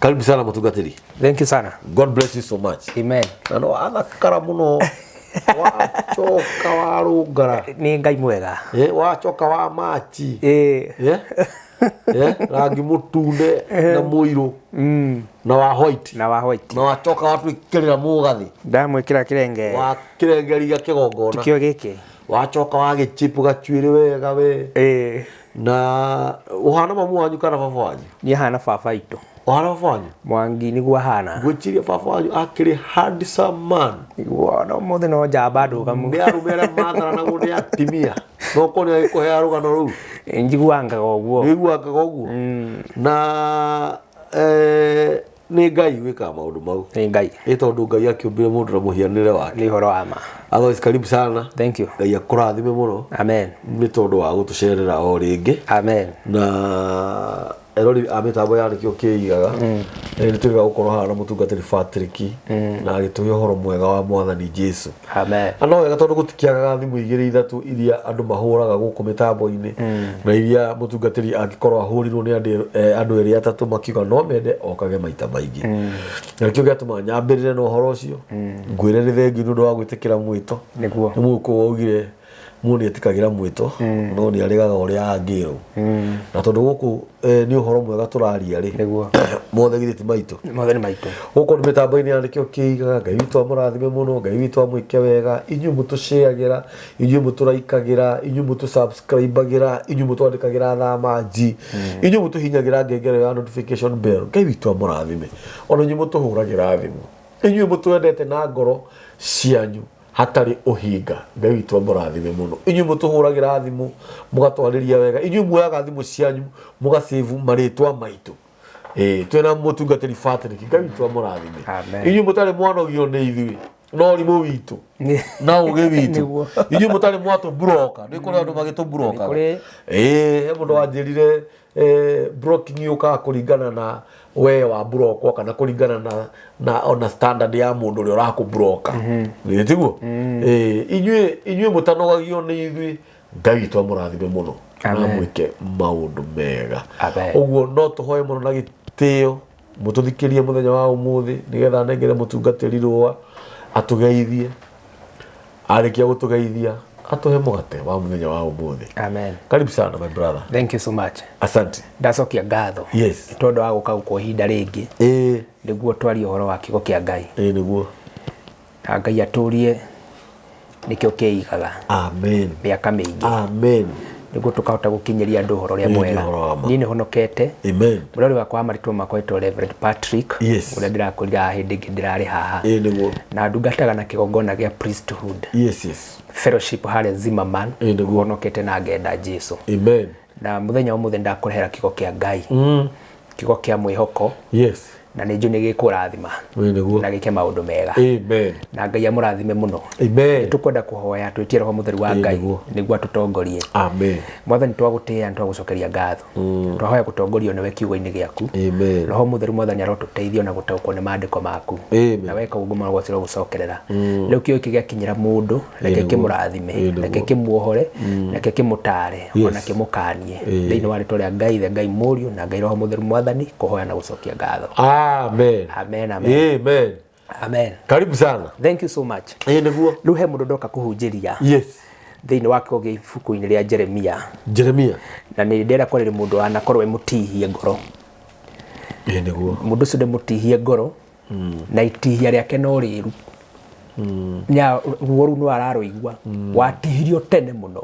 Karibu sana mutungatiri. Thank you sana. God bless you so much. Amen. Ano athakara muno wachoka warungara ni Ngai mwega. Wachoka wa machi rangi mutune na muiru na wa white na wachoka watu ikirira mugathi ndamwikira kirenge wa kirengeri ga kigongona tukio giki wachoka wa gichipu gachuire wega we na uhana mamu wanyu kana baba wanyu ni hana baba itu uhana baba wanyu Mwangi niguo hana gwichiria baba wanyu akiri handsome man wana mothe no jamba ndugamu ni arumere mathara na gundi atimia no koni agikuhe arugano ru njiguanga goguo na ni Ngai wika maundu mau ni Ngai tondu Ngai akiumbire mundu na muhianire wake ni horo ama otherwise karibu sana. Thank you. Ngai akurathime muno. Amen. Ni tondu wa gutucerera o ringi. Amen. Na erori ametambo yanikio kiigaga ni turiga gukorwo hana mutungatiri Patrick na agituhe horo mwega wa mwathani Jesu. Amen. Ano wega tondu gutikiagaga thimu igiri ithatu iria andu mahuraga guku mitambo-ini na iria mutungatiri angikorwo ahurirwo ni andu eri atatu makiuga no mende okage maita maingi na kio gatuma nyambirire no horo ucio ngwire ni thengi nundu wa gwitikira mwito niguo ni muko wogire muni etikagira mwito no ni arigaga uria angiru na tondu guku ni uhoro mwega turaria ri niguo mothe githiti maitu guko ni mitambo-ini andikio kiigaga Ngai witu amurathime muno Ngai witu amwike wega inyu mutushareagira inyu muturaikagira inyu mutusubscribeagira inyu mutwandikagira thamaji inyu mutuhinyagira ngengere ya notification bell Ngai witu amurathime ona inyu mutuhuragira thimu inyu mutwendete na ngoro cianyu hatari uhinga Ngai witu amurathime muno inyu mutuhuragira thimu mugatwariria wega inyu muoyaga thimu cianyu mugasave maritwa maitu twena mutungatiri Patrick Ngai witu amurathime inyu mutari mwanogio ni ithui no rimu witu na uge witu inyu mutari mwatu broker ni kuri andu magitu broker he mundu wanjirire broking yuka kuringana na we wa broker kana kuringana na ona standard ya mundu uri uraku broker ni tiguo inyu mutanogagio ni ithui Ngai witu amurathime muno na mwike maundu mega uguo no tuhoye muno na gitio mututhikirie muthenya wa umuthi nigetha nengere mutungatiri rua atugeithie arikia gutugeithia atuhe mugate wa muthenya wa umuthi. Amen. Karibu sana my brother. Thank you so much. Asante. Ndacokia ngatho. Yes. Tondu wa guka guko hinda ringi niguo twari uhoro wa kigo kia Ngai niguo Ngai aturie nikio kiigaga. Amen. Miaka mingi. Amen. niguo tukahota gukinyeria andu horo ria mwega ni ni honokete. Amen. Murori wakwa maritwo makwa etwo Reverend Patrick uria ndirakurira hindi ndirari haha niguo na ndungataga na kigongona gia priesthood fellowship hale Zimmerman niguo honokete na ngenda Jesu. Amen. Na muthenya umuthe ndakurehera kigo kia Ngai kigo kia mwihoko na nĩ njũne gĩkũrathima na gĩke maũndũ mega. Amen. Na Ngai amũrathime mũno. Amen. Tukwenda kuhoya twĩtie roho mũtheru wa Ngai nĩguo atutongorie. Amen. Mwathani twagũtĩĩa twagũcokeria ngatho. Twahoya gũtongorio nĩwe kiugo-inĩ gĩaku. Amen. Roho mũtheru Mwathani arotũteithia na gũtaũkwo nĩ maandĩko maku. Na weka ũguo mũno gwacĩra gũcokerera. Rĩu kĩo kĩgĩkinyĩra mũndũ reke kĩmũrathime reke kĩmuohore reke kĩmũtare ona kĩmũkanie thĩinĩ wa rĩtwa rĩa Ngai Ngai Mũriũ na Ngai Roho mũtheru Mwathani kũhoya na gũcokia ngatho. Amen. Amen. Amen. Amen. Amen. Karibu sana. Thank you so much. Niguo. Riu he mundu ndoka kuhunjiria. Thiini wa kigo gibuku-ini ria Jeremia. Na ni ndera kwarire mundu anakorwo emutihie ngoro. Niguo. Mundu ucio ndemutihie ngoro. Na itihia riake no riru. Nya ruo ru no araroigua. Watihirio tene muno.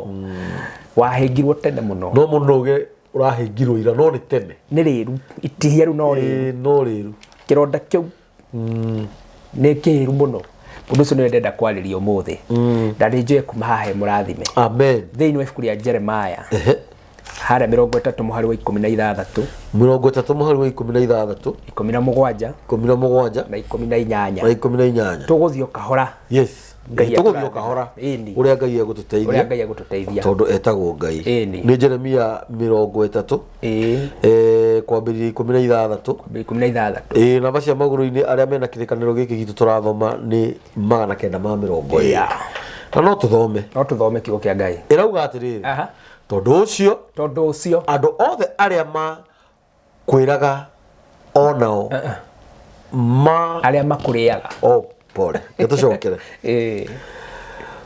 Wahingirwo tene muno. No munoge urahingirwo ira no ni tene. Ni riru itihia ru no riru. No riru. Kironda kiu. Ni kiru muno. Mundu ucio ni ndenda kwariria umuthi. Ndarinjoe kuma hahe murathime. Amen. Thiini wa ibuku ria Jeremiah. Hara 33 muhari wa 16. 33 muhari wa 16. 17. 17 na 18. na 18. Tuguthio kahora. Tuguthio kahora. Uria Ngai egũtũteithia. Tondu etagwo Ngai. Ni Jeremia 30. Kwambĩrĩria 16. Namba cia magũrũ-inĩ arĩa mena kĩrĩkanĩro gĩkĩ gitũ tũrathoma ni 920. Na no tuthome kiugo kia Ngai. Irauga atiriri. Tondu ucio andu othe aria kwiraga onao aria makuriaga pole getucokere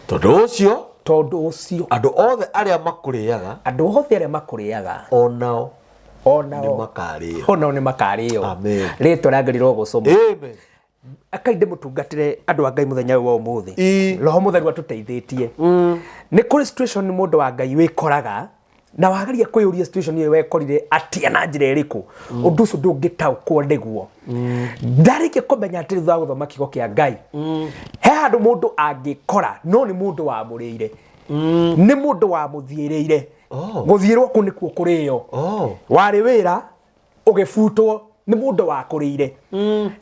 tondu ucio andu othe aria makuriaga onao ni makario amen rito rangirirwo gucuma amen akainde mutungatire andu a Ngai muthenya wa umuthi roho mutheru atuteithitie ni kuri situation mundu wa Ngai wikoraga na wagaria kwiyuria situation iyo wekorire atia na njira iriku undu ucio ndungitaukwo niguo ndarike kumenya ati thutha guthoma kigo kia Ngai he handu mundu angikora no ni mundu wa murire ni mundu wa muthiirire guthirwo ku nikuo kuriyo wari wira ugifutwo ni mundu wa kurire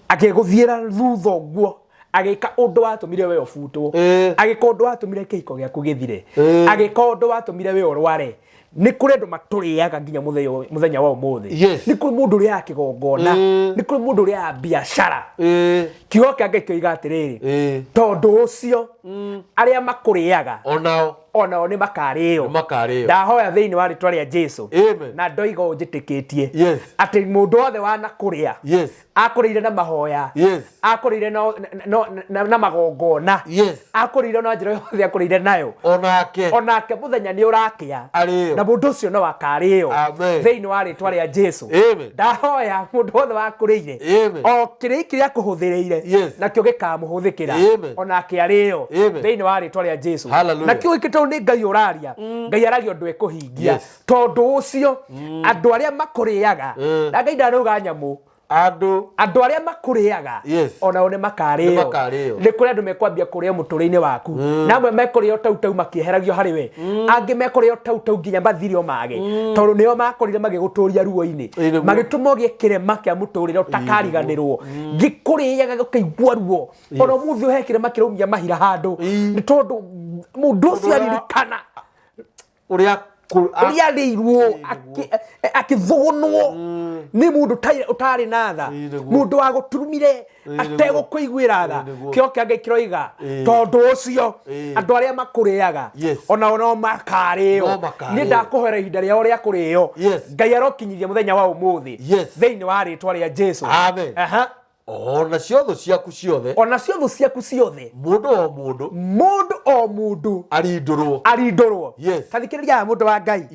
akiguthiira thutha guo agika undu watumire we ofutwo agika undu watumire kihiko giaku githire agika undu watumire we orware ni kuri andu maturiaga nginya muthenya wa umuthi ni kuri mundu uri akigongona ni kuri mundu uri a biashara kigo kia Ngai kioiga atiriri tondu ucio aria makuriaga onao ni makario ndahoya thiini wa ritwa ria Jesu na ndoiga unjitikitie ati mundu othe wana kuria akurire na mahoya akurire na magongona akurire na njira yothe akurire nayo onake muthenya ni urakia na mundu ucio no akario thiini wa ritwa ria Jesu ndahoya mundu othe wakurire o kiria kuhuthiriire na kio gikamuhuthikira onake ario thiini wa ritwa ria Jesu na kio ikito ni Ngai uraria Ngai aragia undu ekuhingia tondu ucio andu aria makuriaga na Ngai ndaruga nyamu andu aria makuriaga onao ni makario ni kuri andu mekwambia kuria muturine waku na amwe mekurio tau makieheragio hari we angi mekurio tau nginya mathirio mage tondu nio makorire magiguturia ruo-ini magituma gie kirema kia muturire utakariganirwo gikuriaga gukaigua ruo ono muthi uhekire makiraumia mahira handu ni tondu mundu ucio aririkana uria riirwo akithunwo ni mundu utari na tha mundu wa guturumire atego kuiguira tha kio kia Ngai kiroiga tondu ucio andu aria makuriaga ona makario ni ndakuhera ihinda ria uria kurio Ngai arokinyithia muthenya wa umuthi thiini wa ritwa ria Jesu amen ona ciothe ciaku ciothe mundu o mundu arindurwo kathikiriria mundu wa Ngai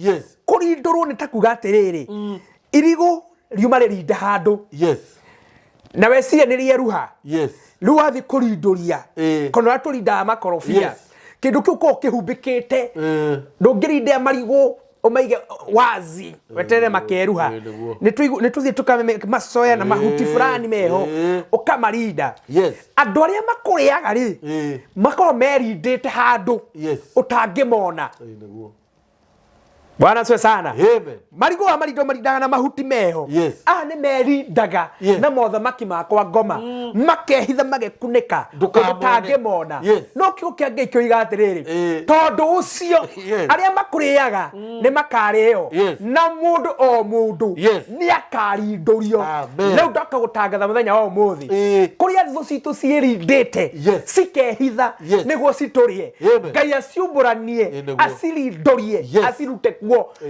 kurindurwo ni takuga atiriri irigu riuma ririnde handu na weciria ni rieruha riu wathi kurinduria kono aturindaga makorobia kindu kiu ko kihumbikite ndungirinde marigu omaige wazi wetere makeruha nituthie tukame masoya na mahuti fulani meho ukamarinda andu aria makuriaga ri makoro merindite handu utangimona Bwana swe sana marigo wa marindo marindaga na mahuti meho ni merindaga na mothamaki makwa ngoma makehitha magekunika utangimona no kigo kia Ngai kioiga atiriri tondu ucio aria makuriaga ni makario na mundu o mundu ni akarindurio riu ndoka gutangatha muthenya wa umuthi kuria thu citu ciirindite cikehitha niguo citurie Ngai aciumburanie acirindurie acirute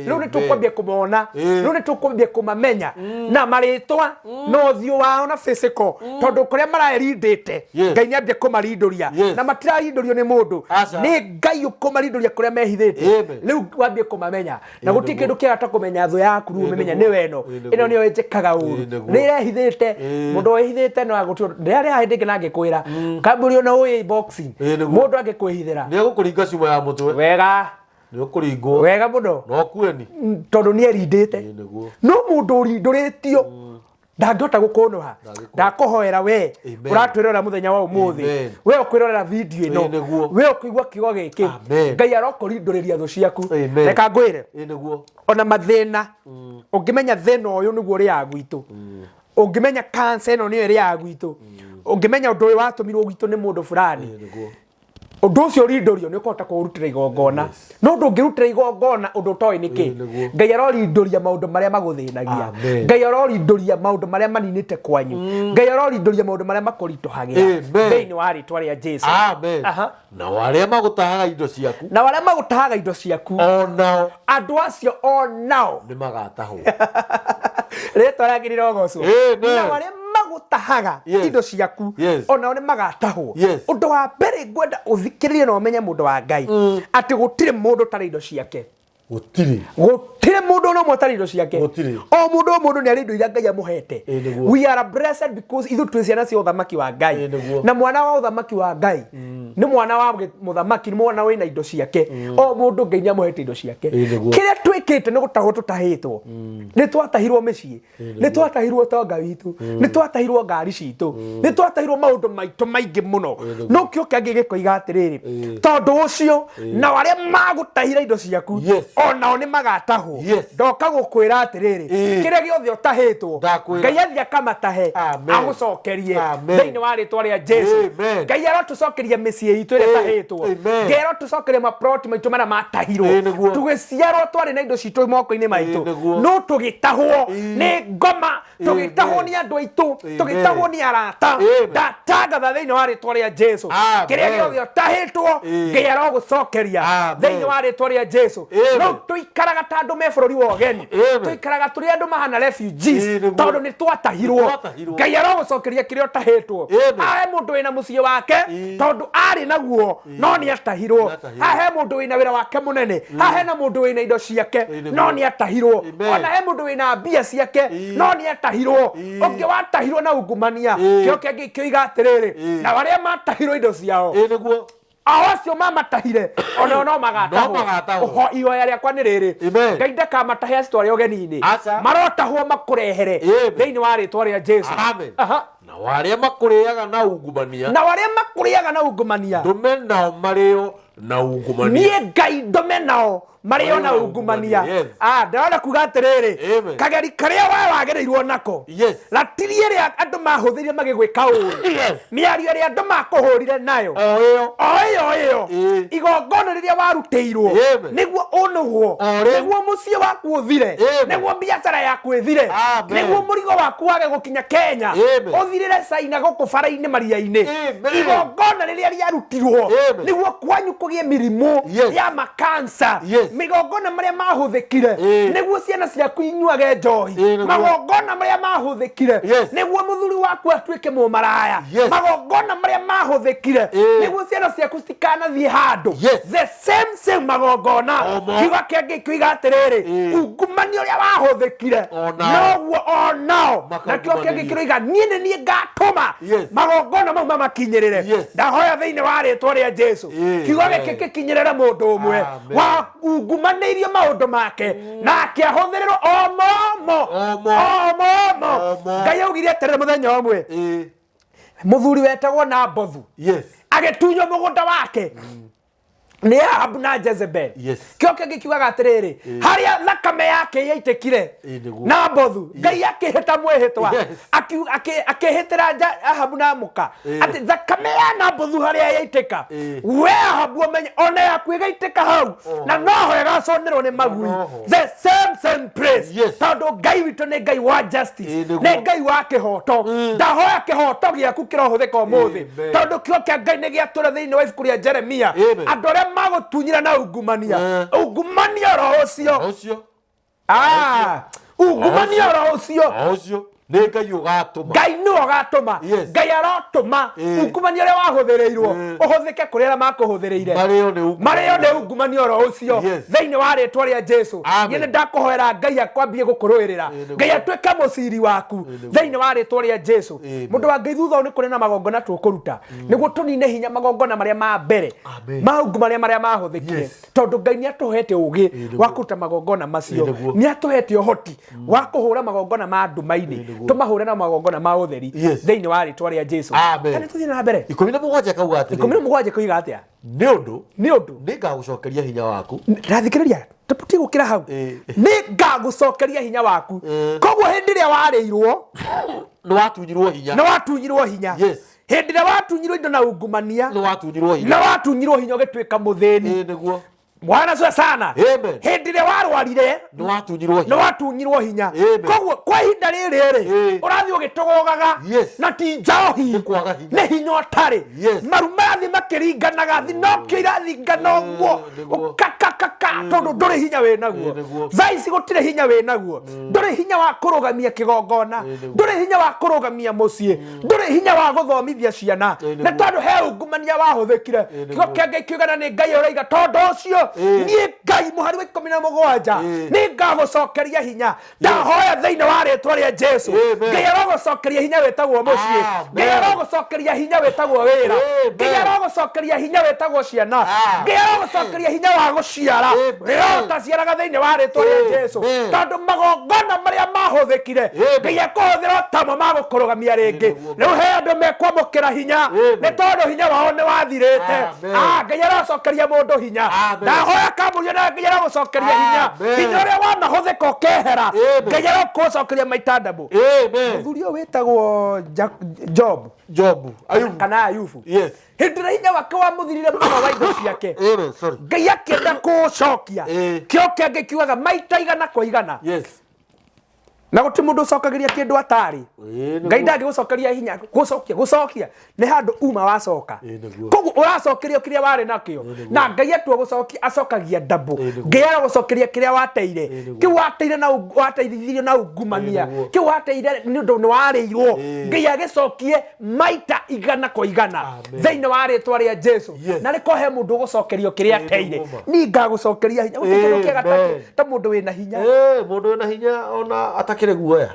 riu ni tukwambia kumona riu ni tukwambia kumamenya na maritwa no thiu wao na physical tondu kuria mararindite Ngai niambia kumarinduria na matirarindurio ni mundu ni Ngai ukumarinduria kuria mehithite riu wambia kumamenya na guti kindu kiata kumenya thu yaku riu umenya ni weno ino niyo njikaga uru ni irehithite mundu wehithite no agutio ndari ahindike na ngikwira kamburi ona uyi boxing mundu angikwihithira ni gukuringa cuma ya mutwe wega ni ukuringwo wega muno no kueni tondu ni erindite no mundu urinduritio ndangota gukonoha ndakuhoera we uratwirora muthenya wa umuthi we ukwirora video ino we ukigwa kigo giki Ngai arokurinduriria thu ciaku reka ngwire ona mathina ungimenya thina uyu niguo ria gwitu ungimenya cancer ino ni ria gwitu ungimenya undu uyu watumirwo gwitu ni mundu fulani undu ucio rindurio ni ukota kurutira igongona no ndungirutira igongona undu toy niki Ngai arorinduria maundu maria maguthinagia Ngai arorinduria maundu maria maninite kwanyu Ngai arorinduria maundu maria makurituhagira thiini wa ritwa ria Jesu amen na waria magutahaga indo ciaku onao andu acio onao ni magatahwo Rĩtwa rĩake rĩrogocwo. Na warĩa magũtahaga indo ciaku onao nĩ magatahwo. Ũndũ wa mbere ngwenda ũthikĩrĩrie na ũmenye mũndũ wa Ngai atĩ gũtirĩ mũndũ ũtarĩ indo ciake. Gũtirĩ mũndũ no mũtarĩ indo ciake. O mũndũ nĩ arĩ indo iria Ngai amũhete. We are blessed because ithu twĩ ciana cia ũthamaki wa Ngai. Na mwana wa ũthamaki wa Ngai nĩ mwana wa mũthamaki, nĩ mwana wĩna indo ciake. O mũndũ Ngai nĩ amũhete indo ciake. Kĩrĩa twĩkĩte nĩ gũtahwo tũtahĩtwo. Nĩ twatahirwo mĩciĩ, nĩ twatahirwo tonga witũ, nĩ twatahirwo ngari citũ, nĩ twatahirwo maũndũ maitũ maingĩ mũno. No kĩo kĩangĩ gĩkoiga atĩrĩrĩ, tondũ ũcio na warĩa magũtahira indo ciaku onao nĩ magatahwo. Ndoka gũkwĩra atĩrĩrĩ, kĩrĩa gĩothe ũtahĩtwo Ngai athiĩ akamatahe agũcokerie thĩinĩ wa rĩtwa rĩa Jesũ. Ngai arotũcokeria mĩciĩ itũ ĩrĩa ĩtahĩtwo. Ngai arotũcokeria maploti maitũ marĩa matahirwo. Tũgĩciarwo twarĩ na indo citũ moko-inĩ maitũ, no tũgĩtahwo nĩ ngoma, tũgĩtahwo nĩ andũ aitũ, tũgĩtahwo nĩ arata. Ndatangatha thĩinĩ wa rĩtwa rĩa Jesũ, kĩrĩa gĩothe ũtahĩtwo Ngai arogũcokeria thĩinĩ wa rĩtwa rĩa Jesũ. No tũikaraga ta andũ me bũrũri wa ũgeni, tũikaraga tũrĩ andũ mahana refugees tondũ nĩ twatahirwo. Ngai arogũcokeria kĩrĩa ũtahĩtwo. Ahe mũndũ wĩna mũciĩ wake tondũ arĩ naguo no nĩ atahirwo. Ahe mũndũ wĩna wĩra wake mũnene, ahe na mũndũ wĩna indo ciake no nĩ atahirwo. Ona he mũndũ wĩna mbia ciake no nĩ atahirwo. Ũngĩ watahirwo na ungumania, kĩo kĩangĩ kĩoiga atĩrĩrĩ, na warĩa matahirwo indo ciao acio mamatahire ona no magatahwo. Ihoya rĩakwa nĩ rĩrĩ, Ngai ndakamatahe acio twarĩ ũgeni-inĩ, marotahwo makũrehere thĩinĩ wa rĩtwa rĩa Jesũ. Na warĩa makũrĩaga na ungumania ndũme nao marĩo na ungumania. Niĩ Ngai ndũme nao marĩo na ungumania. Ndĩrenda kuga atĩrĩrĩ, kageri karĩa we wagĩrĩirwo nako ratirie rĩa andũ mahũthĩrire magĩgwĩka ũũru, mĩario ĩrĩa andũ makũhũrire nayo o ĩyo igongona rĩrĩa warutĩirwo nĩguo ũnũhwo, nĩguo mũciĩ waku ũthire, nĩguo biacara yaku ĩthire, nĩguo mũrigo waku wage gũkinya Kenya ũthirĩre Caina gũkũ bara-inĩ maria-inĩ. Igongona rĩrĩa rĩarutirwo nĩguo kwanyu kũgĩe mĩrimũ ya makansa, migongona marĩa mahũthĩkire nĩguo ciana ciaku inyuage njohi, magongona marĩa mahũthĩkire nĩguo mũthuri waku atuĩke mũmaraya, magongona marĩa mahũthĩkire nĩguo ciana ciaku cikanathiĩ handũ, the same magongona. Kiuga kĩangĩ kĩoiga atĩrĩrĩ, ungumania ũrĩa wahũthĩkire noguo onao, na kĩo kĩangĩ kĩroiga niĩ nĩ niĩ ngatũma magongona mau mamakinyĩrĩre. Ndahoya thĩinĩ wa rĩtwa rĩa Jesũ, kiuga gĩkĩ gĩkinyĩrĩre mũndũ ũmwe wa ungumanĩirio maũndũ make na akĩahũthĩrĩrwo omomo. Ngai augire atĩrĩrĩ mũthenya ũmwe, mũthuri wetagwo Nabothu agĩtunywo mũgũnda wake nĩ Ahabu na Jezebel. Kĩo kĩngĩ kiugaga atĩrĩrĩ, harĩa thakame yake yaitĩkire Nabothu, Ngai akĩhĩta mwĩhĩtwa akĩhĩtĩra Ahabu na mũka atĩ thakame ya Nabothu harĩa yaitĩka, we Ahabu ũmenye ona yaku ĩgaitĩka hau na noho ĩgaconerwo nĩ magui, the same place. Tondũ Ngai witũ nĩ Ngai wa justice, nĩ Ngai wa kĩhoto. Ndahoya kĩhoto gĩaku kĩrohũthĩka ũmũthĩ, tondũ kĩo kĩa Ngai nĩ gĩatũra thĩinĩ wa ibuku rĩa Jeremia. Andũ arĩa magutunyira na ungumania ro ucio ungumania ro ucio nĩ Ngai ũgatũma, Ngai nĩ ũgatũma, Ngai arotũma ungumania ũrĩa wahũthĩrĩirwo ũhũthĩke kũrĩ arĩa makũhũthĩrĩire, marĩo nĩ ungumania ro ucio thĩinĩ wa rĩtwa rĩa Jesũ. Niĩ nĩ ndakũhoera Ngai akwambie gũkũrũĩrĩra, Ngai atuĩke mũciri waku thĩinĩ wa rĩtwa rĩa Jesũ. Mũndũ wa Ngai thutha nĩ kũrĩ na magongona tũkũruta nĩguo tũnine hinya magongona marĩa ma mbere ma ungumania marĩa mahũthĩkire, tondũ Ngai nĩ atũhete ũgĩ wa kũruta magongona macio, nĩ atũhete ũhoti wa kũhũra magongona ma nduma-inĩ, tumahũre na magongona ma ũtheri thĩinĩ wa rĩtwa rĩa Jesũ. Kana tũthiĩ na mbere. 17 kauga atĩrĩ, 17 koiga atĩa? nĩ ũndũ nĩ ngagũcokeria hinya waku. Rathikĩrĩria, tũputie gũkĩra hau, nĩ ngagũcokeria hinya waku. Koguo hĩndĩ ĩrĩa warĩirwo nĩ watunyirwo hinya, hĩndĩ ĩrĩa watunyirwo indo na ungumania nĩ watunyirwo hinya ũgĩtuĩka mũthĩni. Nĩguo Bwana sio sana. Hĩndĩ ĩrĩa warwarire nĩ watunyirwo hinya. Koguo kwa ihinda rĩrĩ ũrathiĩ ũgĩtogogaga na ti njohi, nĩ hinya ũtarĩ, maru marathi makĩringanaga, thinokio irathingana ũguo, ũkaka kaka tondu nduri hinya we naguo thaici gutire hinya we naguo nduri hinya wa kurugamia kigongona nduri hinya wa kurugamia mucii nduri hinya wa guthomithia ciana na tondu he ungumania wahuthikire kigo kia Ngai kiugana ni Ngai uraiga tondu ucio nie Ngai muhari wa 17 ni ngagucokeria hinya ndahoya thiini wa ritwa ria Jesu Ngai arogucokeria hinya wetagwo mucii Ngai arogucokeria hinya wetagwo wira Ngai arogucokeria hinya wetagwo ciana Ngai arogucokeria hinya wa guciara rĩota ciaraga thiini wa ritwa ria Jesu tondu magongona maria mahuthikire Ngai akuhuthira tamo magukurugamia ringi riu he andu mekwamukira hinya ni tondu hinya wao ni wathirite Ngai arocokeria mundu hinya ndahoya kamuria na Ngai arogucokeria hinya hinya uria wanahuthika ukehera Ngai arogucokeria maita ndabu muthuri uyu witagwo Job kana Ayubu hindira hinya wake wa muthirire muno wa indo ciake Ngai akienda kucokia kio kiange kiugaga maita igana kwa igana na guti mundu ucokagiria kindu atari Ngai ndangi gucokeria hinya gucokia ni handu uma wacoka koguo uracokeria kiria wari nakio na Ngai atua gucokia acokagia ndabu Ngai aragucokeria kiria wateire ki wateire na wateithirio na ungumania ki wateire ni undu ni warirwo Ngai agicokie maita igana kwa igana thiini wa ritwa ria Jesu na ni kohe mundu gucokerio kiria ateire ni ngagucokeria hinya gutikiro kiagataki ta mundu wina hinya mundu wina hinya ona atakire guoya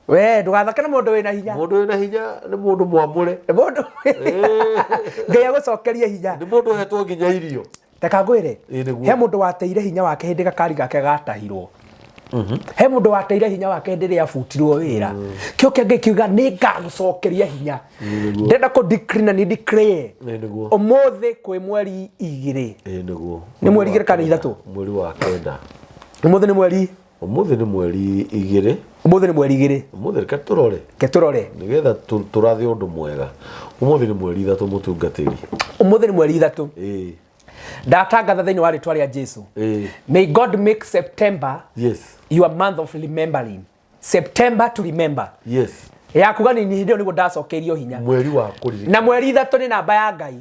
we ndugathake na mundu wina hinya ni mundu mwamure ni mundu Ngai agucokeria hinya ni mundu hetwo nginya irio teka ngwire he mundu wateire hinya wake hindi gakari gake gatahirwo he mundu wateire hinya wake hindi ria abutirwo wira kio kiange kiuga ni ngagucokeria hinya ndenda ku decree na ni declare umuthi kwi mweri 2 ni mweri 2 kana 3 mweri wa kenda umuthi ni mweri 2 umuthi ni mweri 2 umuthi keturore nigetha turathi undu mwega umuthi ni mweri 3 mutungatiri umuthi ni mweri 3 ndatangatha thiini wa ritwa ria Jesu may God make September your month of remembering September to remember yakuga ni hindio niguo ndacokerio hinya mweri wa kuririkana na mweri 3 ni namba ya Ngai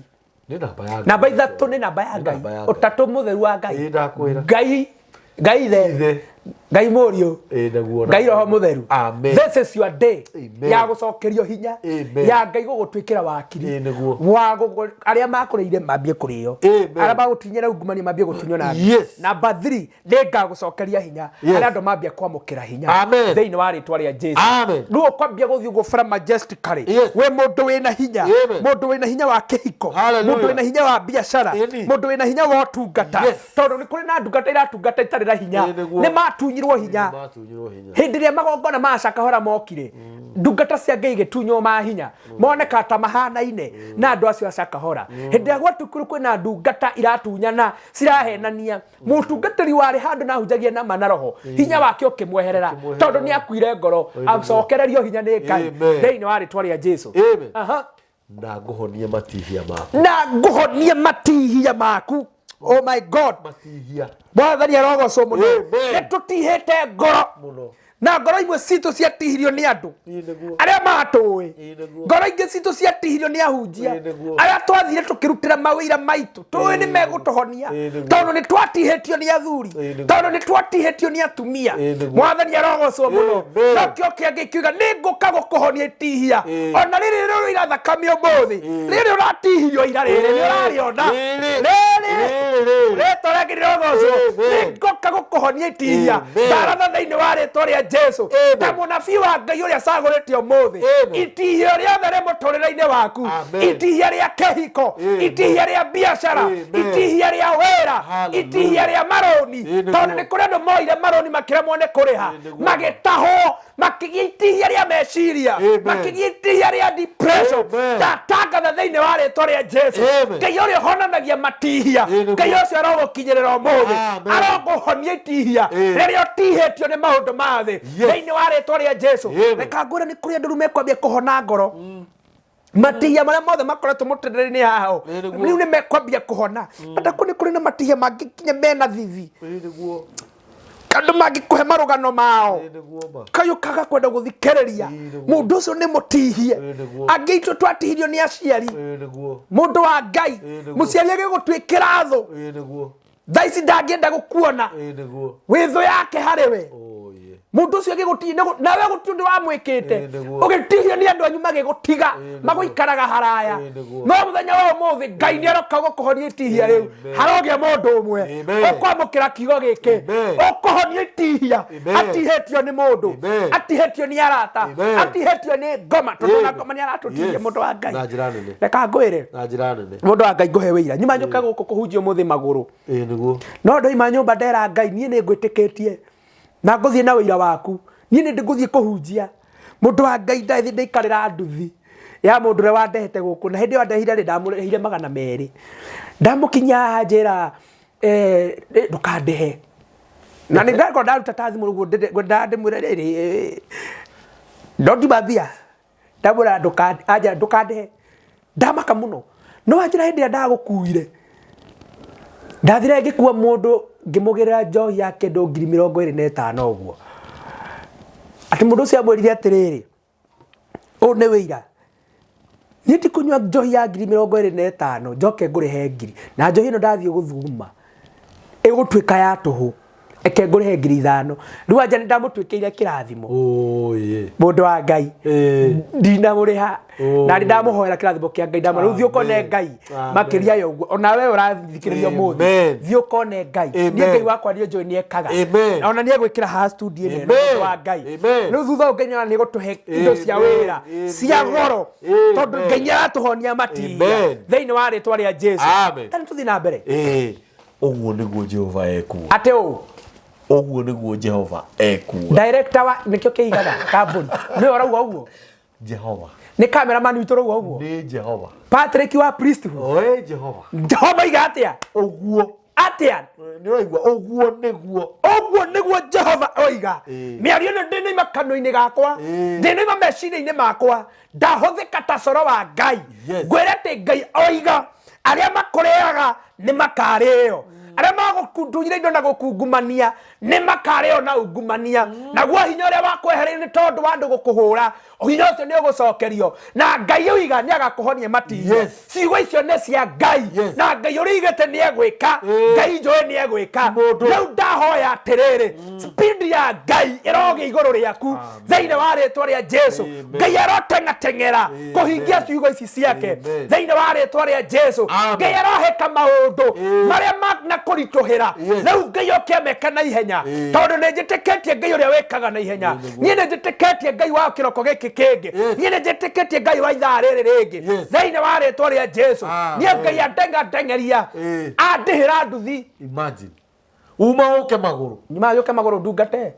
namba 3 ni namba ya Ngai utatu mutheru wa Ngai Ngai the Ngai morio Ngai roho mutheru this is your day ya gucokerio hinya ya Ngai gugutwikira wakiri wa aria makureire mambie kurio aria bagutinyira ungumania mambie gutinyo na namba 3 ndenga gucokeria hinya aria andu mambie kwamukira hinya thiini wa ritwa ria Jesu nuo kwambia guthii gufra majestically we mundu wina hinya mundu wina hinya wa kihiko mundu wina hinya wa biashara mundu wina hinya wa tungata tondu ni kuri na ndungata iratungata itari na hinya ni matunyirwo hinya hindi ria magongona macakahora mokire ndungata cia Ngai gitunywo mahinya moneka ta mahanaine na andu acio acakahora hindi ya gwatukuru kwina ndungata iratunyana cirahenania mutungatiri wari handu na hunjagia na manaroho hinya wake ukimweherera tondu ni akuire ngoro acokererio hinya ni Ngai thiini wa ritwa ria Jesu na nguhonie matihia maku oh my God matihia Mwathani arogocwo muno nitutihite ngoro na ngoro imwe citu ciatihirio ni andu aria matui ngoro ingi citu ciatihirio ni ahunjia aria twathire tukirutira mawira maitu tui ni megutuhonia tondu ni twatihetio ni athuri tondu ni twatihetio ni atumia Mwathani arogocwo muno nakio kiange kiuga ni nguka gukuhonia itihia ona riri riri irathakamio umuthi riri uratihirio ira riri ni urariona rito rĩngĩ rĩrogocwo nĩ ngoka gũkũhonia itihia ndaratha thĩinĩ wa rĩtwa rĩa Jesu ta mũnabii wa Ngai ũrĩa acagũrĩte ũmũthĩ itihia rĩothe rĩ mũtũrĩre-inĩ waku itihia rĩa kĩhiko itihia rĩa biacara itihia rĩa wĩra itihia rĩa marũni tondũ nĩ kũrĩ andũ moire marũni makĩremwo nĩ kũrĩha magĩtahwo makĩgia itihia rĩa meciria makĩgia itihia rĩa depression ndatangatha thĩinĩ wa rĩtwa rĩa Jesu Ngai ũrĩa ũhonanagia matihia Ngai ũcio arogukinyĩrĩra ũmũthĩ aroguhonia itihia rĩrĩa ũtihĩtio nĩ maũndũ ma thĩ thĩinĩ wa rĩtwa rĩa Jesu reka ngwĩre nĩ kũrĩ andũ rĩu mekwambia kũhona ngoro matihia maria mothe makoretwo mũtũrĩre-inĩ hao rĩu nĩ mekwambia kũhona andakũ nĩ kũrĩ na matihia mangĩ kinya mena thithi andũ mangĩkũhe marũgano mao kayũkaga kwenda gũthikĩrĩria mũndũ ũcio nĩ mũtihie angĩ itũ twatihirio nĩ aciari mũndũ wa Ngai mũciari agĩgũtuĩkĩra thũ thaici ndangĩenda gũkuona wĩthũ yake harĩwe mundu ucio agigutinda nawe gutundu wa mwikite ugitihio ni andu anyu magigutiga magũikaraga haraya no muthenya wa umuthi Ngai ni aroka gukuhonia itihia riu harogia mundu umwe ukwamukira kigo giki ukuhonia itihia atihetio ni mundu atihetio ni arata atihetio ni ngoma tondu na ngoma ni aratutihia mundu wa Ngai na njira nene reka ngwire na njira nene mundu wa Ngai nguhe wira nyuma njuka guku kuhunjia umuthi maguru niguo no ndoima nyumba ndera Ngai nie ni ngwitikitie na nguthie na wira waku nie ni ndiguthie kuhunjia mundu wa Ngai ndaikarira nduthi ya mundu re wandehete guku na hindi wandehire ri ndamurehire 200 ndamukinya njira ndukandehe na ni ndako ndaruta tathi murugo ndandimwire riri ndondi bathia ndamura ndukandehe ndamaka muno no anjira hindi ndagukuire ndathire ngikuwa mundu ngimugirira njohi yake ndo 25,000 uguo ati mundu ucio amwirire atiriri u ni wira ni ndikunywa njohi ya 25,000 njoke ngurihe ngiri na njohi ino ndathie guthuma igutwika ya tuhu eke ngurihe 5,000 riu anja ni ndamutwikiire kirathimo mundu wa Ngai ndinamuriha na ndi ndamuhoera kirathimo kia Ngai ndamura riu thiukone Ngai makiria yo uguo ona we urathikiriria muthi thiukone Ngai ni Ngai wakwa ni njoi ni ekaga na ona ni egwikira ha studio ene mundu wa Ngai riu thutha Ngai ni gutuhe indo cia wira cia goro tondu Ngai ni aratuhonia matihia thiini wa ritwa ria Jesu tani tuthi na mbere uguo niguo Jehova ekuo ate u uguo niguo Jehova ekuo director wa nikio kiigaga kambuni ni orauga uguo Jehova ni cameraman witu rauga uguo ni Jehova Patrick wa priest oe Jehova igatia uguo atia ni oigwa uguo niguo Jehova oiga miario no ndini makano-ini gakwa ndini mamecini-ini makwa ndahuthika ta coro wa Ngai ngwire ati Ngai oiga aria makureaga ni makareo aria magukundunyira indo na gukungumania ni makareo na ungumania naguo hinya uria wakwehereire ni tondu wa andu gukuhura hinya ucio ni ugucokerio na Ngai uiga ni agakuhonia matihia ciugo icio ni cia Ngai na Ngai urigite ni egwika Ngai njoi ni egwika riu ndahoya atiriri speed ya Ngai iroge iguru riaku thiini wa ritwa ria Jesu Ngai aroteng'ateng'era kuhingia ciugo ici ciake thiini wa ritwa ria Jesu Ngai aroheka maundu maria magna kurituhira riu Ngai okemeka na ihenya tondu ni njitikitie Ngai uria wekaga na ihenya nie ni njitikitie Ngai wa kiroko giki kingi nie ni njitikitie Ngai wa ithaa riri ringi thiini wa ritwa ria Jesu nie Ngai andeng'atengeria andihira nduthi imagine uma uke maguru nyuma yuke maguru ndungate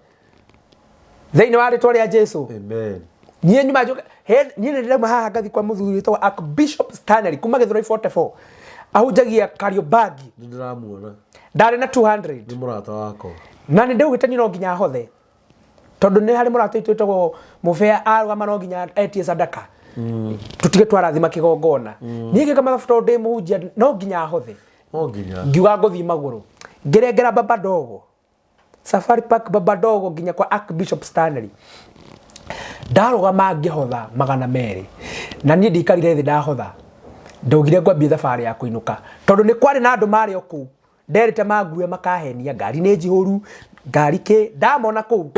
thiini wa ritwa ria Jesu amen nie nyuma yuke nie ni ndira haha ngathi kwa muthuri witwa Archbishop Stanley kuma Githurai 44 ahunjagia Kariobangi ndiramuona ndari na 200 ni murata wako na ni ndugite ni no nginya hothe tondu ni hari murata itwitwo mufea arugama no nginya etie sadaka tutige twarathima kigongona niĩ kama mabuto ndi muhunjia no nginya hothe ngiuga nguthi maguru ngirengera baba dogo Safari Park baba dogo nginya kwa Archbishop Stanley ndarugama ngihotha 200 na niĩ ndikarire thi ndahotha ndogire ngwambie thabarĩ ya kuinuka tondu ni kwari na andu mari oku nderite mague makahenia ngari ni njihuru ngari ki ndamona ku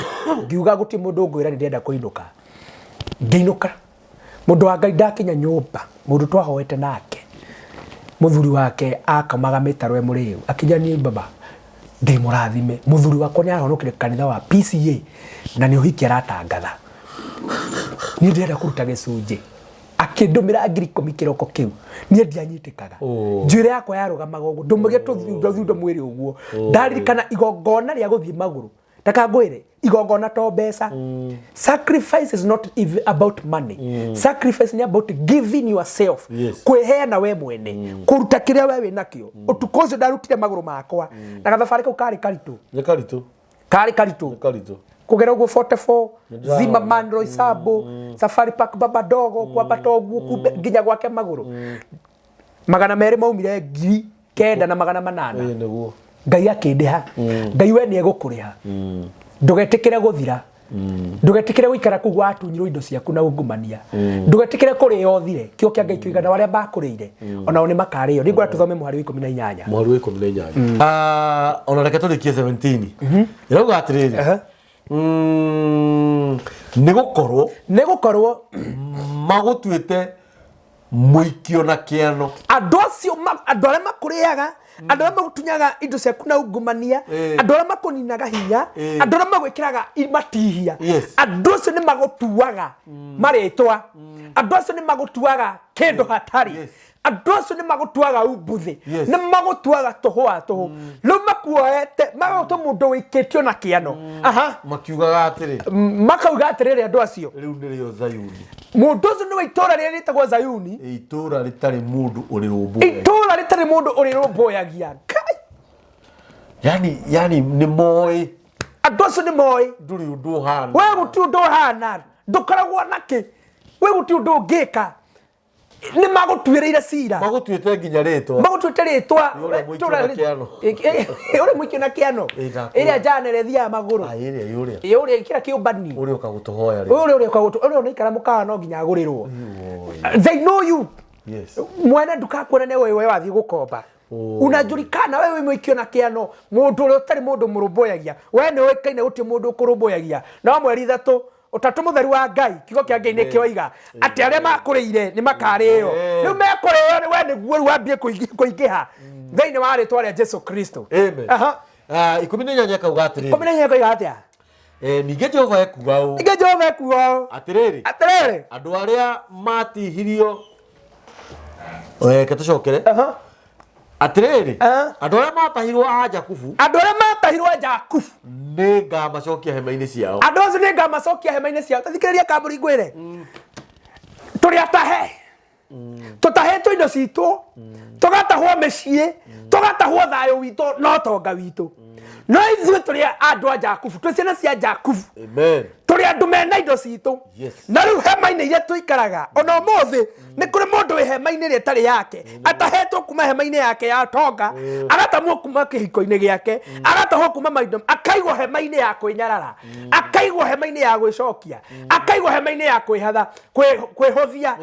ngiuga guti mundu ngwira ni ndenda kuinuka ngiinuka mundu wa Ngai ndakinya nyumba mundu twahoete nake muthuri wake akamaga mitarwe muriu akinya ni baba ndi murathime muthuri wako ni ahonokire kanitha wa PCA na ni uhiki aratangatha ni ndenda kuruta gicunje akindumira 10,000 kiroko kiu nie ndianyitikaga njire yakwa yarugamaga uguo ndumuge tuthundo mwiri uguo ndaririkana igongona ria guthie maguru takangwire igongona to mbeca sacrifice is not even about money sacrifice ni about giving yourself kweheana we mwene kuruta kiria we winakio utuko ucio ndarutire maguru makwa na gathabari kau kari karitu kugera uguo 44 Zima Man Roysambu Safari Park baba dogo kwa batogu nginya gwake maguru 200 maumire 9,000 na 800 Ngai akindiha Ngai we ni egukuriha ndugetikire guthira Ndugetikire guikara ku gwatunyirwo indo ciaku na ungumania. Ndugetikire kurio thire kio kia Ngai kiigana waria bakurire. Ona oni makario. Ringwa tuthome muhari wa 18. Muhari wa 18. Ona reke turikie 17. Irauga atiriri. Nigukorwo magutuite muikio na kiano. Andu acio andu aria makuriaga, andu aria magutunyaga indo ciaku na ungumania, andu aria makuninaga hinya, andu aria magwikiraga imatihia. Andu acio ni magutuaga maritwa. Andu acio ni magutuaga kindu hatari. Andu acio ni magutuaga umbuthi. Ni magutuaga tuhwa tuhu. Riu makuoete magoto mundu wikitio na kiano. Makiugaga atiri. Makauga atiri andu acio. Riu nirio Zayuni. Mundu ucio ni itura ria ritagwo Zayuni. Itura ritari mundu urirumbuyagia. Itura ritari mundu urirumbuyagia. Yani ni moi. Andu acio ni moi. Nduri undu hana. We guti undu hana. Ndukoragwo naki. We guti undu ngika. Ni magutuireire cira. Magutuite nginya ritwa. Magutuite ritwa. Ore mwikio na kiano. Iria janere thia maguru. Iria kira kiubani. Uri ukagutuhoya ri. Uri ukagutuhoya ni ikara mukawa no nginya agurirwo. They know you. Yes. Mwana ndukakuona ne wewe wathi gukomba. Unajulikana wewe mwikio na kiano. Mundu uri utari mundu murumboyagia. We ni wekaine uti mundu kurumboyagia. Na mweri 3 utatu mutheru wa Ngai kigo kia Ngai nikioiga ati aria makuriire ni makareo riu mekureo ni we niguo wambie kuingiha thiini wa ritwa ria Jesu Kristo. Amen. 18 kauga atiri 18 kauga atia ninge Jehova ekuga u ninge Jehova ekuga atiriri andu aria matihirio ketucokere atiriri andu aria matahirwo a Jakubu ninga macokia hema-ini ciao andu acio ninga macokia hema-ini ciao tathikiriria kamburi ngwire turi atahe tutahetwo indo citu tugatahwo micii tugatahwo thayo witu no tonga witu no ithuĩ turi andu a Jakubu twi ciana cia Jakubu. Amen. Turi andu mena indo citu na riu hema-ini iria tuikaraga ona umuthi ni kuri mundu wi hema-ini ria tari yake atahetwo kuma hema-ini yake ya tonga agatamwo kuma kihiko-ini giake agatahwo kuma maindo akaigwo hema-ini ya kwinyarara akaigwo hema-ini ya gwicokia akaigwo hema-ini ya kwihatha kwihothia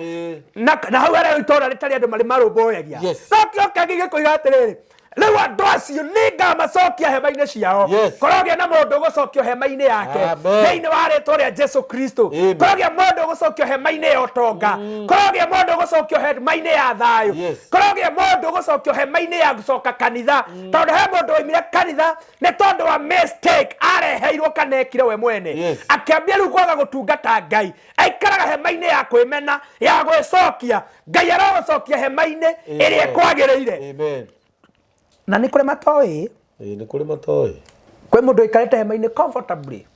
na hau ara itora ritari andu mari marumboyagia no kioka gigikuiga atiriri riu andu acio ninga macokia hema-ini ciao korogia na mundu gucokio hema-ini yake thiini wa ritwa ria Jesu Kristo korogia mundu gucokio hema-ini ya utonga korogia mundu gucokio hema-ini ya thayo korogia mundu gucokio hema-ini ya gucoka kanitha tondu he mundu oimire kanitha ni tondu wa mistake areheirwo kanekire we mwene akiambia riu kwaga gutungata Ngai aikaraga hema-ini ya kwimena ya gwicokia Ngai aragucokia hema-ini iria kwagiriire. Amen. Na ni kuri matoi ni kuri matoi kwe mundu ikarete hema-ini comfortably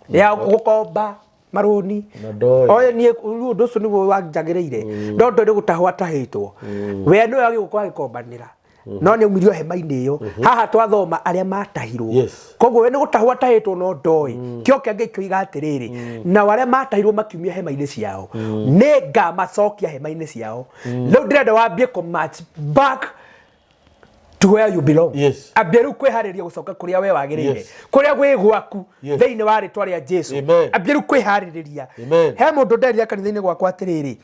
ya gukomba maruni oye ni undu ucio niguo wanjagiriire ndo ndo gutahwa tahitwo we no yagi gukwa gikombanira no ni umirio hema-ini iyo haha twathoma aria matahirwo koguo we ni gutahwa tahitwo no ndoi kio kia Ngai kioiga atiriri na waria matahirwo makiumia hema-ini ciao ninga macokia hema-ini ciao riu ndirenda wambie ku match back to where you belong. Abiru kwihariria gucoka kuria we wagirire kuria gwi gwaku thiini wa ritwa ria Jesu. Abiru kwihariria he mundu nderia kanitha-ini gwakwa atiriri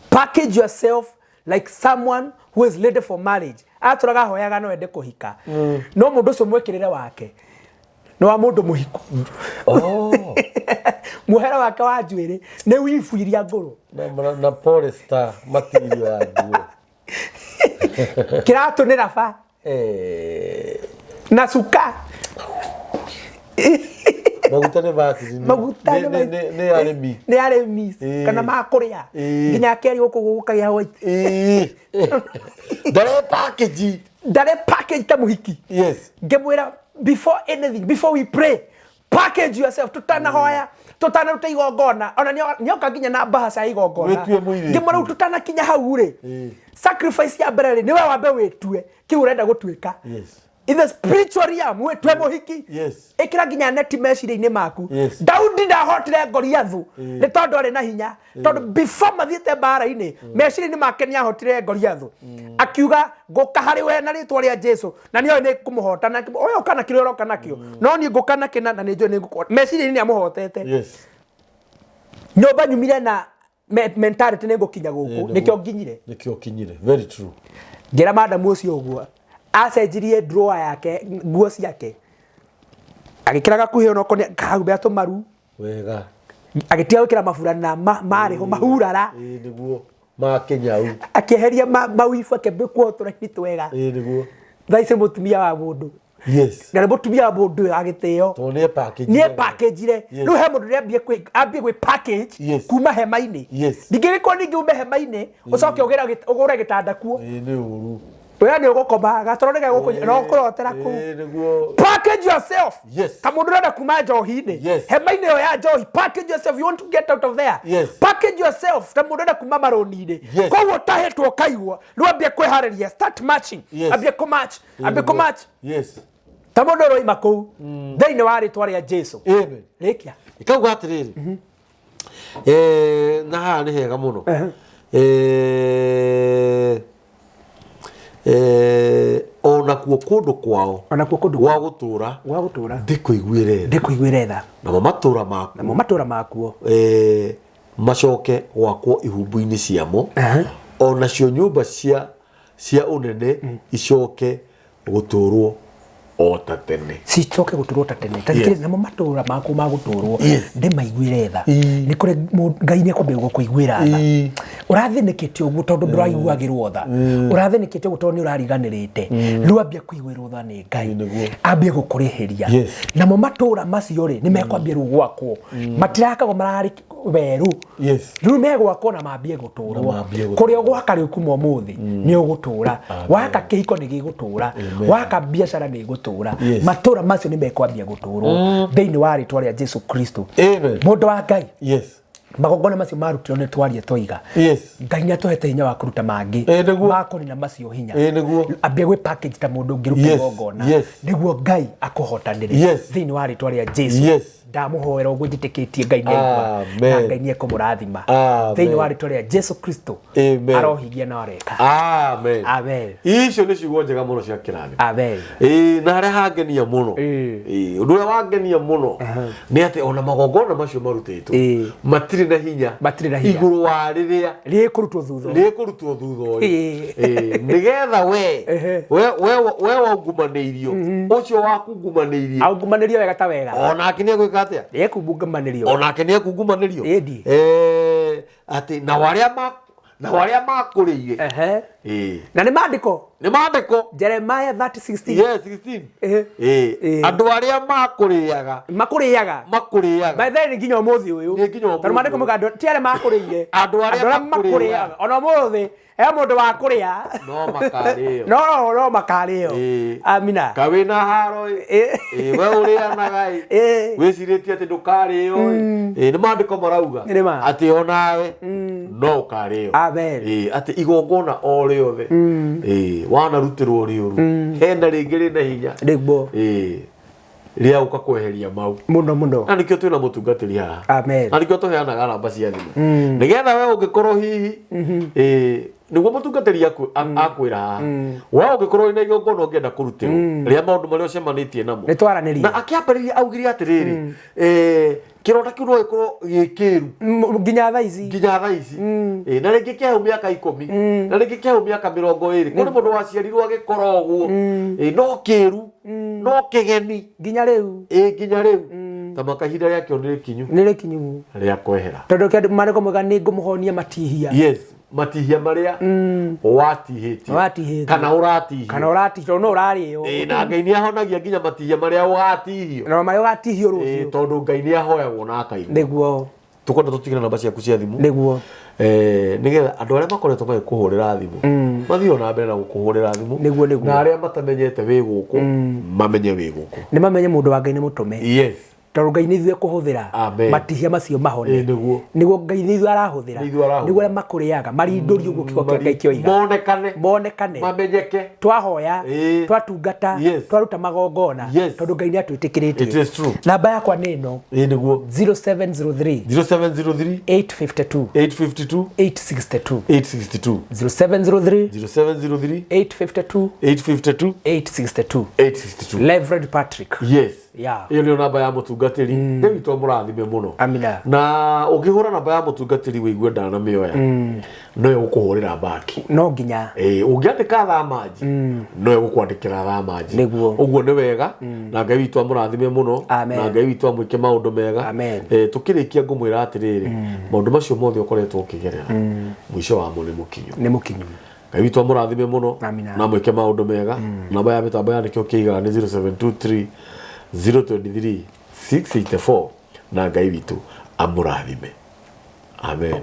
package yourself like someone who is ready for marriage. Aturaga hoyaga no ende kuhika no mundu ucio mwekirire wake no wa mundu muhiku muhera wake wa njuiri ni wifuiria nguru na Polestar material ya nguo kiratu ni rafa na suka maguta ne basi ne aremi kana makuria nginya keri gukugukagia white dare package ta muhiki ngemwira before anything before we pray package yourself tutana hoya tutana ruta igongona ona nyoka nginya na bahasa igongona ngimara tutana kinya hau ri sacrifice ya mbere ni we wambe witue ki urenda gutuika in the spiritual realm we twe muhiki ikira nginya neti meciria-ini maku Daudi ndahotire Goliathu ni tondu ari na hinya tondu before mathiete mbara-ini meciria-ini make ni ahotire Goliathu akiuga nguka hari we na ritwa ria Jesu na niyo ni kumuhota na oyo kana kiro roka nakio no ni nguka na kina na nijo ni nguka meciria-ini amuhotete nyoba nyumire na mentality ni ngukinya guku nikio nginyire very true ngira madam ucio uguo acenjirie drawer yake nguo ciake agikiraga kuhio no kone kahumbe atumaru wega agitia gwikira maburana mariho mahurara niguo ma Kenyau akieheria mawifu akembekwo turaini twega niguo thaice mutumia wa mundu na mutumia wa mundu agiteo to ne package re riu he mundu ambie gwi package kuma hema-ini ndingiriko ningi ume hema-ini ucoke ugure gitanda kuo ni uru we ni ugukoma gatoro nige guku no kurotera ku package yourself kamundu rada kuma njohi-ini hema-ini yo ya njohi package yourself you want to get out of there package yourself kamundu rada kuma maroni-ini koguo tahetwo kaigwa riu ambie kwihariria start marching ambie kumatch tamundu roima kuu thiini wa ritwa ria Jesu rikia ikauga atiriri na haha ni hega muno ona kuo kundu kwao gwa gutura ndikuiguire tha na matura makuo macoke gwakwo ihumbu-ini ciamo ona cio nyumba cia unene icoke guturwo ota tene cicoke guturwo ta tene takire namo matura maku maguturwo ndimaiguire tha ni kuri Ngai ni akwambia gukuiguira tha urathinikitio uguo tondu nduraiguagirwo tha urathinikitio uguo tondu ni urariganirite riu ambia kuiguirwo tha ni Ngai ambia gukurihiria namo matura macio ri ni mekwambia ru gwakwo matirakago marari weru riu megwakwo na mambie guturwo kuria gwaka riu kuma umuthi ni ugutura waka kihiko ni gigutura waka biashara ni gutura matura macio ni mekwambia guturwo thiini wa ritwa ria Jesu Kristo mundu wa Ngai magongona macio marutirwo ni twarie twiga Ngai ni atuhete hinya wa kuruta mangi makonina macio hinya ambia gwi package ta mundu ngiruka magongona niguo Ngai akuhotanire thiini wa ritwa ria Jesu ndamuhoera uguo njitikitie Ngai nĩaigua na Ngai nĩekũmũrathima thĩinĩ wa rĩtwa rĩa Jesu Kristo arohithia na areka amen icio nĩ ciugo njega mũno cia kĩrathimo amen na harĩa hangenia mũno ũndũ ũrĩa wangenia mũno nĩ atĩ ona magongona macio marutĩtwo matirĩ na hinya igũrũ wa rĩrĩa rĩkũrutwo thutha ũyũ nĩgetha we waungumanĩirio ũcio waku ngumanĩirie aungumanĩrio wega ta wega onake nĩegwĩka atia nĩekungumanirio onake nĩekungumanirio ati na waria makuriire na ni maandiko Jeremiah 30:16 andu aria makuriaga maithe ni nginya umuthi uyu tondu maandiko mugando tiare makuriire andu aria makuriaga ona umuthi mundu wa kuria no makario amina kawe na haro we urianaga wiciritie ati ndukario ni maandiko marauga ati onawe no ukario amen ati igongona o riothe wanarutirwo riuru hena ringi rina hinya niguo ria uka kweheria mau muno na nikio twina mutungatiri haha amen na nikio tuheanaga namba cia thimu nigetha we ungikorwo hihi niguo mutungatiri akwira haha we ungikorwo ina igongona ungienda kurutirwo ria maundu maria ucemanitie namo nitwaranirie na akiambiriria augire atiriri kironda kiu no gikorwo gikiru nginya thaa ici na ringi kiahu miaka 10 na ringi kiahu miaka 20 kuri mundu waciarirwo agikora uguo no kiru no kigeni nginya riu ta makahinda ria kio nĩ rĩkinyu ria kwehera tondu kia maandiko mega ni ngumuhonia matihia matihia maria watihitie kana uratihio no urario na Ngai ni ahonagia nginya matihia maria ugatihio na maria ugatihio rucio tondu Ngai ni ahoyagwo na akaigua niguo tukwenda tutigire namba ciaku cia thimu niguo nigetha andu aria makoretwo magikuhurira thimu mathio na mbere na gukuhurira thimu na aria matamenyete wi guku mamenye wi guku ni mamenye mundu wa Ngai ni mutume tondũ Ngai nĩ ithuĩ kũhũthĩra matihia macio mahone nĩguo Ngai nĩ ithuĩ arahuthira nĩguo makũrĩaga marindũri ũguo kiugo kĩa Ngai kĩoiga monekane mamenyeke twahoya twatungata twaruta magongona tondũ Ngai nĩ atwĩtĩkĩrĩtie namba yakwa nĩ ĩno nĩguo 0703 852 862 0703 852 862 Reverend Patrick. Yes. Iyo nĩ namba ya mutungatiri Ngai witũ mũrathime mũno. Amina. Na ũngĩhũra namba ya mutungatiri wĩigue ndana mĩoya no ũkũhũrĩra baki no nginya ũngĩandĩka thamaji no ũgũkwandĩkĩra thamaji ũguo nĩ wega na Ngai witũ mũrathime mũno na Ngai witũ amwĩke maũndũ mega tũkĩrĩkia ngũmwĩra atĩrĩrĩ maũndũ macio mothe ũkoretwo ũkĩgerera mũico wamo nĩ mũkinyu Ngai witũ mũrathime mũno na mwĩke maũndũ mega namba ya mĩtambo yandĩkĩtwo kĩigaga nĩ 0723 023 684 na Ngai witũ amũrathime. Amen.